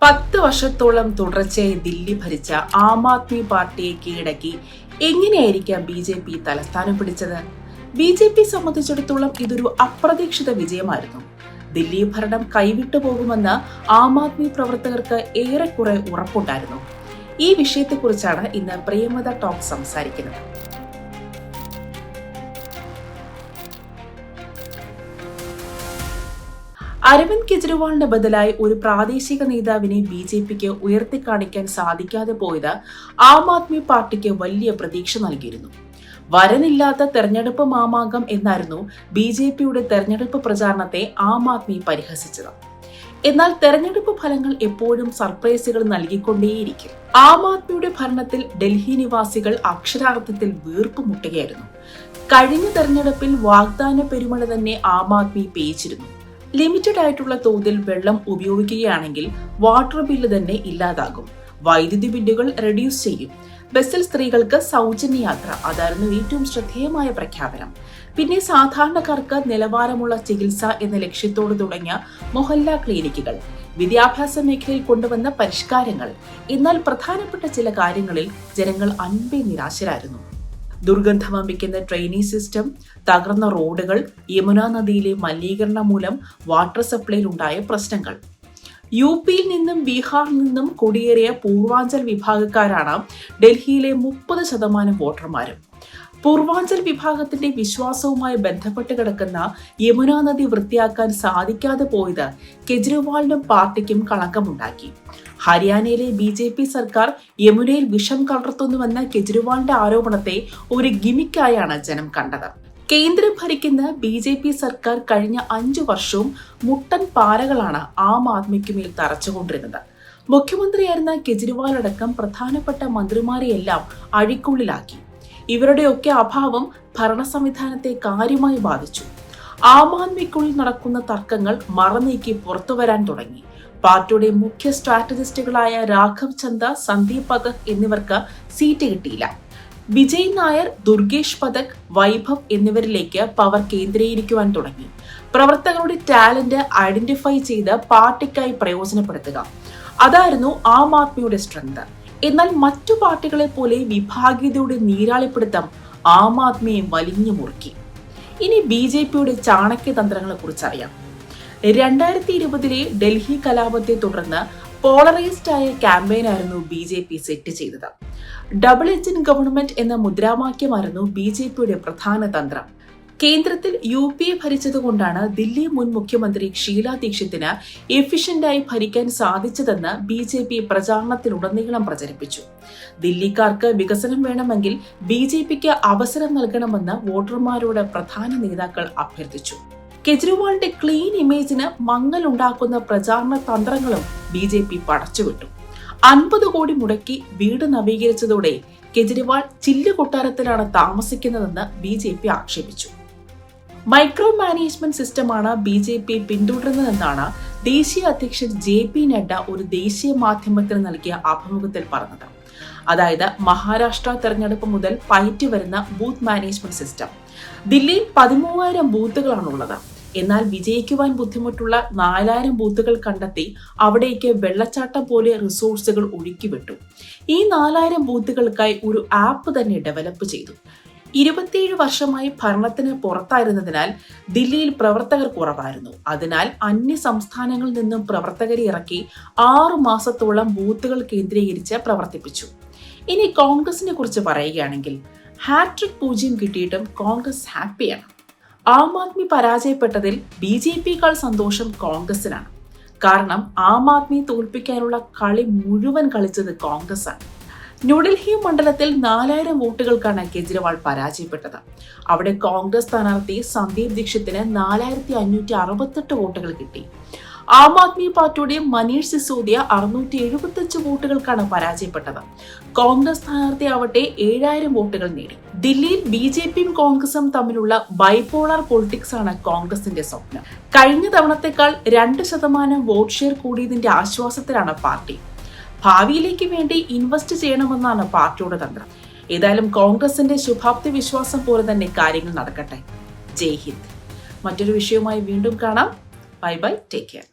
10 വർഷത്തോളം തുടർച്ചയായി ദില്ലി ഭരിച്ച ആം ആദ്മി പാർട്ടിയെ കീഴടക്കി എങ്ങനെയായിരിക്കാം BJP തലസ്ഥാനം പിടിച്ചത്? BJP സംബന്ധിച്ചിടത്തോളം ഇതൊരു അപ്രതീക്ഷിത വിജയമായിരുന്നു. ദില്ലി ഭരണം കൈവിട്ടു പോകുമെന്ന് ആം ആദ്മി പ്രവർത്തകർക്ക് ഏറെക്കുറെ ഉറപ്പുണ്ടായിരുന്നു. ഈ വിഷയത്തെക്കുറിച്ചാണ് ഇന്ന് പ്രിയമത ടോക്ക് സംസാരിക്കുന്നത്. അരവിന്ദ് കെജ്രിവാളിന് ബദലായി ഒരു പ്രാദേശിക നേതാവിനെ BJPക്ക് ഉയർത്തിക്കാണിക്കാൻ സാധിക്കാതെ പോയത് ആം ആദ്മി പാർട്ടിക്ക് വലിയ പ്രതീക്ഷ നൽകിയിരുന്നു. വരനില്ലാത്ത തെരഞ്ഞെടുപ്പ് മാമാങ്കം എന്നായിരുന്നു BJPയുടെ തെരഞ്ഞെടുപ്പ് പ്രചാരണത്തെ ആം ആദ്മി പരിഹസിച്ചത്. എന്നാൽ തെരഞ്ഞെടുപ്പ് ഫലങ്ങൾ എപ്പോഴും സർപ്രൈസുകൾ നൽകിക്കൊണ്ടേയിരിക്കും. ആം ആദ്മിയുടെ ഭരണത്തിൽ ഡൽഹി നിവാസികൾ അക്ഷരാർത്ഥത്തിൽ വീർപ്പുമുട്ടുകയായിരുന്നു. കഴിഞ്ഞ തെരഞ്ഞെടുപ്പിൽ വാഗ്ദാന പെരുമഴ തന്നെ ആം ആദ്മി പേയിച്ചിരുന്നു. ലിമിറ്റഡ് ആയിട്ടുള്ള തോതിൽ വെള്ളം ഉപയോഗിക്കുകയാണെങ്കിൽ വാട്ടർ ബില്ല് തന്നെ ഇല്ലാതാകും, വൈദ്യുതി ബില്ലുകൾ റെഡ്യൂസ് ചെയ്യും, ബസ്സിൽ സ്ത്രീകൾക്ക് സൗജന്യ യാത്ര, അതായിരുന്നു ഏറ്റവും ശ്രദ്ധേയമായ പ്രഖ്യാപനം. പിന്നെ സാധാരണക്കാർക്ക് നിലവാരമുള്ള ചികിത്സ എന്ന ലക്ഷ്യത്തോடு തുടങ്ങിയ മൊഹല്ല ക്ലിനിക്കുകൾ, വിദ്യാഭ്യാസ മേഖലയിൽ കൊണ്ടുവന്ന പരിഷ്കാരങ്ങൾ. എന്നാൽ പ്രധാനപ്പെട്ട ചില കാര്യങ്ങളിൽ ജനങ്ങൾ അൻപേ നിരാശരായിരുന്നു. ദുർഗന്ധം വമിക്കുന്ന ട്രെയിനിങ് സിസ്റ്റം, തകർന്ന റോഡുകൾ, യമുന നദിയിലെ മലിനീകരണം മൂലം വാട്ടർ സപ്ലൈയിൽ ഉണ്ടായ പ്രശ്നങ്ങൾ. UPയിൽ നിന്നും ബീഹാറിൽ നിന്നും കുടിയേറിയ പൂർവാഞ്ചൽ വിഭാഗക്കാരാണ് ഡൽഹിയിലെ 30% വോട്ടർമാരും. പൂർവാഞ്ചൽ വിഭാഗത്തിന്റെ വിശ്വാസവുമായി ബന്ധപ്പെട്ട് കിടക്കുന്ന യമുന നദി വൃത്തിയാക്കാൻ സാധിക്കാതെ പോയത് കെജ്രിവാളിനും പാർട്ടിക്കും കളങ്കമുണ്ടാക്കി. ഹരിയാനയിലെ BJP സർക്കാർ യമുനയിൽ വിഷം കലർത്തുന്നുവെന്ന കെജ്രിവാളിന്റെ ആരോപണത്തെ ഒരു ഗിമിക്കായാണ് ജനം കണ്ടത്. കേന്ദ്രം ഭരിക്കുന്ന BJP സർക്കാർ കഴിഞ്ഞ 5 വർഷവും മുട്ടൻ പാരകളാണ് ആം ആദ്മിക്കുമേൽ തറച്ചുകൊണ്ടിരുന്നത്. മുഖ്യമന്ത്രിയായിരുന്ന കെജ്രിവാൾ അടക്കം പ്രധാനപ്പെട്ട മന്ത്രിമാരെയെല്ലാം അഴിക്കുള്ളിലാക്കി. ഇവരുടെയൊക്കെ അഭാവം ഭരണ സംവിധാനത്തെ കാര്യമായി ബാധിച്ചു. ആം ആദ്മിക്കുള്ളിൽ നടക്കുന്ന തർക്കങ്ങൾ മറനീക്കി പുറത്തുവരാൻ തുടങ്ങി. പാർട്ടിയുടെ മുഖ്യ സ്ട്രാറ്റജിസ്റ്റുകളായ രാഘവ് ചന്ദ, സന്ദീപ് പഥക് എന്നിവർക്ക് സീറ്റ് കിട്ടിയില്ല. വിജയ് നായർ, ദുർഗേഷ് പഥക്, വൈഭവ് എന്നിവരിലേക്ക് പവർ കേന്ദ്രീകരിക്കുവാൻ തുടങ്ങി. പ്രവർത്തകരുടെ ടാലന്റ് ഐഡന്റിഫൈ ചെയ്ത് പാർട്ടിക്കായി പ്രയോജനപ്പെടുത്തുക, അതായിരുന്നു ആം ആദ്മിയുടെ സ്ട്രെങ്ത്. എന്നാൽ മറ്റു പാർട്ടികളെ പോലെ വിഭാഗീയതയുടെ നീരാളിപ്പിടുത്തം ആം ആദ്മിയെ വലിഞ്ഞു മുറുക്കി. ഇനി BJPയുടെ ചാണക്യതന്ത്രങ്ങളെ കുറിച്ചറിയാം. 2020 ഡൽഹി കലാപത്തെ തുടർന്ന് പോളറൈസ്ഡ് ആയ ക്യാമ്പയിനായിരുന്നു BJP സെറ്റ് ചെയ്തത്. ഡബിൾ എഞ്ചിൻ ഗവൺമെന്റ് എന്ന മുദ്രാവാക്യമായിരുന്നു BJPയുടെ പ്രധാന തന്ത്രം. കേന്ദ്രത്തിൽ UPയെ ഭരിച്ചതുകൊണ്ടാണ് ദില്ലി മുൻ മുഖ്യമന്ത്രി ഷീല ദീക്ഷിത്തിന് എഫിഷ്യന്റായി ഭരിക്കാൻ സാധിച്ചതെന്ന് BJP പ്രചാരണത്തിലുടനീളം പ്രചരിപ്പിച്ചു. ദില്ലിക്കാർക്ക് വികസനം വേണമെങ്കിൽ BJPക്ക് അവസരം നൽകണമെന്ന് വോട്ടർമാരോട് പ്രധാന നേതാക്കൾ അഭ്യർത്ഥിച്ചു. കെജ്രിവാളിന്റെ ക്ലീൻ ഇമേജിന് മങ്ങലുണ്ടാക്കുന്ന പ്രചാരണ തന്ത്രങ്ങളും BJP പടച്ചുവിട്ടു. 50 കോടി മുടക്കി വീട് നവീകരിച്ചതോടെ കെജ്രിവാൾ ചില്ല് കൊട്ടാരത്തിലാണ് താമസിക്കുന്നതെന്ന് BJP ആക്ഷേപിച്ചു. മൈക്രോ മാനേജ്മെന്റ് സിസ്റ്റമാണ് BJP പിന്തുടരുന്നതെന്നാണ് ദേശീയ അധ്യക്ഷൻ JP നഡ്ഡ ഒരു ദേശീയ മാധ്യമത്തിന് നൽകിയ അഭിമുഖത്തിൽ പറഞ്ഞത്. അതായത് മഹാരാഷ്ട്ര തെരഞ്ഞെടുപ്പ് മുതൽ പയറ്റി വരുന്ന ബൂത്ത് മാനേജ്മെന്റ് സിസ്റ്റം. ദില്ലിയിൽ 13,000 ബൂത്തുകളാണുള്ളത്. എന്നാൽ വിജയിക്കുവാൻ ബുദ്ധിമുട്ടുള്ള 4,000 ബൂത്തുകൾ കണ്ടെത്തി അവിടേക്ക് വെള്ളച്ചാട്ടം പോലെ റിസോഴ്സുകൾ ഒഴുക്കിവിട്ടു. ഈ 4,000 ബൂത്തുകൾക്കായി ഒരു ആപ്പ് തന്നെ ഡെവലപ്പ് ചെയ്തു. 27 വർഷമായി ഭരണത്തിന് പുറത്തായിരുന്നതിനാൽ ദില്ലിയിൽ പ്രവർത്തകർ കുറവായിരുന്നു. അതിനാൽ അന്യ സംസ്ഥാനങ്ങളിൽ നിന്നും പ്രവർത്തകരെ ഇറക്കി 6 മാസത്തോളം ബൂത്തുകൾ കേന്ദ്രീകരിച്ച് പ്രവർത്തിപ്പിച്ചു. ഇനി കോൺഗ്രസിനെ കുറിച്ച് പറയുകയാണെങ്കിൽ ഹാട്രിക് 0 കിട്ടിയിട്ടും കോൺഗ്രസ് ഹാപ്പിയാണ്. ആം ആദ്മി പരാജയപ്പെട്ടതിൽ BJPയേക്കാൾ സന്തോഷം കോൺഗ്രസിനാണ്. കാരണം ആം ആദ്മി തോൽപ്പിക്കാനുള്ള കളി മുഴുവൻ കളിച്ചത് കോൺഗ്രസ് ആണ്. ന്യൂഡൽഹി മണ്ഡലത്തിൽ 4,000 വോട്ടുകൾക്കാണ് കെജ്രിവാൾ പരാജയപ്പെട്ടത്. അവിടെ കോൺഗ്രസ് സ്ഥാനാർത്ഥി സന്ദീപ് ദീക്ഷിത്തിന് 4,568 വോട്ടുകൾ കിട്ടി. ആം ആദ്മി പാർട്ടിയുടെ മനീഷ് സിസോദിയ 675 വോട്ടുകൾക്കാണ് പരാജയപ്പെട്ടത്. കോൺഗ്രസ് സ്ഥാനാർത്ഥി ആവട്ടെ 7,000 വോട്ടുകൾ നേടി. ദില്ലിയിൽ BJPയും കോൺഗ്രസും തമ്മിലുള്ള ബൈപോളാർ പൊളിറ്റിക്സ് ആണ് കോൺഗ്രസിന്റെ സ്വപ്നം. കഴിഞ്ഞ തവണത്തെക്കാൾ 2% വോട്ട് ഷെയർ കൂടിയതിന്റെ ആശ്വാസത്തിലാണ് പാർട്ടി. ഭാവിയിലേക്ക് വേണ്ടി ഇൻവെസ്റ്റ് ചെയ്യണമെന്നാണ് പാർട്ടിയുടെ തന്ത്രം. ഏതായാലും കോൺഗ്രസിന്റെ ശുഭാപ്തി വിശ്വാസം പോലെ തന്നെ കാര്യങ്ങൾ നടക്കട്ടെ. ജയ് ഹിന്ദ്. മറ്റൊരു വിഷയവുമായി വീണ്ടും കാണാം. Bye bye, take care.